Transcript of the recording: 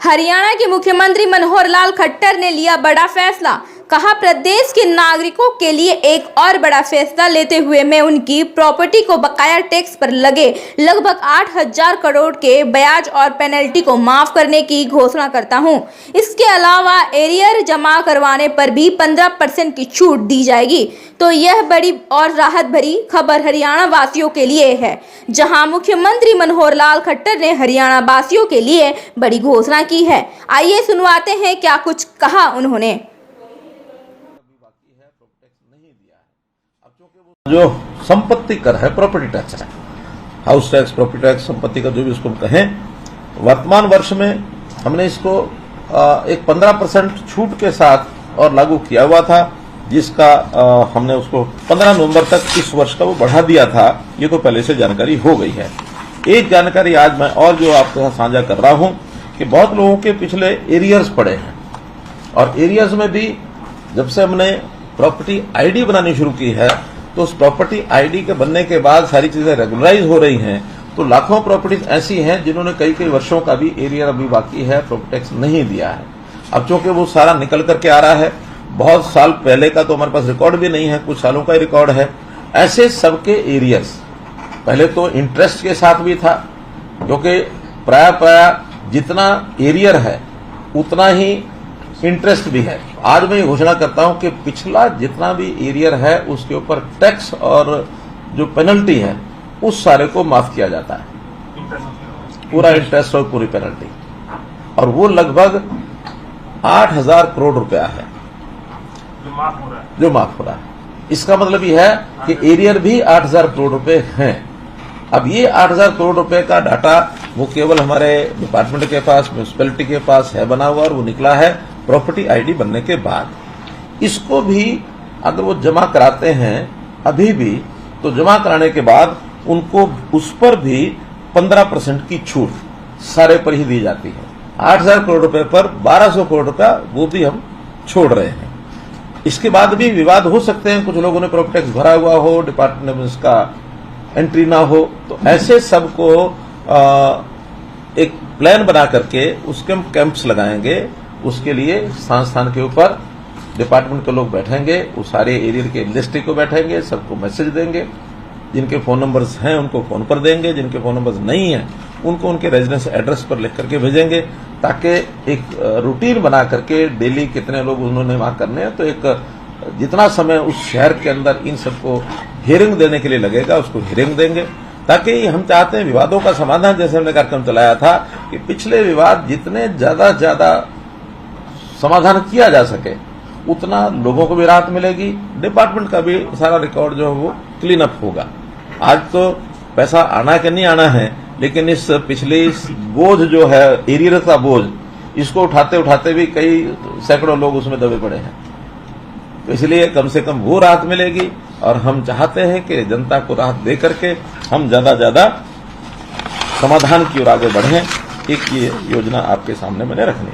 हरियाणा के मुख्यमंत्री मनोहर लाल खट्टर ने लिया बड़ा फैसला। कहा, प्रदेश के नागरिकों के लिए एक और बड़ा फैसला लेते हुए मैं उनकी प्रॉपर्टी को बकाया टैक्स पर लगे लगभग 8,000 करोड़ के ब्याज और पेनल्टी को माफ करने की घोषणा करता हूं। इसके अलावा एरियर जमा करवाने पर भी 15% की छूट दी जाएगी। तो यह बड़ी और राहत भरी खबर हरियाणा वासियों के लिए है, जहां मुख्यमंत्री मनोहर लाल खट्टर ने हरियाणा वासियों के लिए बड़ी घोषणा की है। आइए सुनवाते हैं क्या कुछ कहा उन्होंने। जो संपत्ति कर है, प्रॉपर्टी टैक्स है, हाउस टैक्स, प्रॉपर्टी टैक्स, संपत्ति का जो भी उसको कहें, वर्तमान वर्ष में हमने इसको एक 15% छूट के साथ और लागू किया हुआ था, जिसका हमने उसको 15 नवंबर तक इस वर्ष का वो बढ़ा दिया था। ये तो पहले से जानकारी हो गई है। एक जानकारी आज मैं और जो आपके साथ साझा कर रहा हूं कि बहुत लोगों के पिछले एरियर्स पड़े हैं, और एरियर्स में भी जब से हमने प्रॉपर्टी आईडी बनानी शुरू की है, तो उस प्रॉपर्टी आईडी के बनने के बाद सारी चीजें रेगुलराइज हो रही हैं। तो लाखों प्रॉपर्टीज ऐसी हैं जिन्होंने कई वर्षों का भी एरियर अभी बाकी है, प्रॉपर्टी टैक्स नहीं दिया है। अब चूंकि वो सारा निकल करके आ रहा है, बहुत साल पहले का तो हमारे पास रिकॉर्ड भी नहीं है, कुछ सालों का रिकॉर्ड है। ऐसे सबके एरियर्स पहले तो इंटरेस्ट के साथ भी था, क्योंकि प्राय जितना एरियर है उतना ही इंटरेस्ट भी है। आज मैं ये घोषणा करता हूं कि पिछला जितना भी एरियर है उसके ऊपर टैक्स और जो पेनल्टी है उस सारे को माफ किया जाता है, पूरा इंटरेस्ट और पूरी पेनल्टी, और वो लगभग 8,000 करोड़ रुपया है जो माफ हो रहा है। इसका मतलब यह है कि एरियर भी 8,000 करोड़ रुपए हैं। अब ये 8,000 करोड़ रुपए का डाटा वो केवल हमारे डिपार्टमेंट के पास, म्यूनिसिपैलिटी के पास है बना हुआ, और वो निकला है प्रॉपर्टी आईडी बनने के बाद। इसको भी अगर वो जमा कराते हैं अभी भी, तो जमा कराने के बाद उनको उस पर भी 15% की छूट सारे पर ही दी जाती है। 8,000 करोड़ रुपए पर 1,200 करोड़ रुपया वो भी हम छोड़ रहे हैं। इसके बाद भी विवाद हो सकते हैं, कुछ लोगों ने प्रॉपर्टी टैक्स भरा हुआ हो, डिपार्टमेंट में इसका एंट्री ना हो, तो ऐसे सबको एक प्लान बना करके उसके हम कैंप्स लगाएंगे। उसके लिए स्थान के ऊपर डिपार्टमेंट के लोग बैठेंगे, उस सारे एरिया के लिस्ट को बैठेंगे, सबको मैसेज देंगे। जिनके फोन नंबर्स हैं उनको फोन पर देंगे, जिनके फोन नंबर्स नहीं हैं उनको उनके रेजिडेंस एड्रेस पर लिख करके भेजेंगे, ताकि एक रूटीन बना करके डेली कितने लोग उन्होंने वहां करने हैं, तो एक जितना समय उस शहर के अंदर इन सबको हियरिंग देने के लिए लगेगा उसको हियरिंग देंगे, ताकि हम चाहते हैं विवादों का समाधान, जैसे हमने कार्यक्रम चलाया था कि पिछले विवाद जितने ज्यादा समाधान किया जा सके उतना लोगों को भी राहत मिलेगी, डिपार्टमेंट का भी सारा रिकॉर्ड जो है वो क्लीन अप होगा। आज तो पैसा आना कि नहीं आना है, लेकिन इस पिछले बोझ जो है एरियर का बोझ, इसको उठाते उठाते भी कई सैकड़ों लोग उसमें दबे पड़े हैं। तो इसलिए कम से कम वो राहत मिलेगी, और हम चाहते हैं कि जनता को राहत दे करके हम ज्यादा समाधान की ओर आगे बढ़ें। एक ये योजना आपके सामने मैंने रखनी।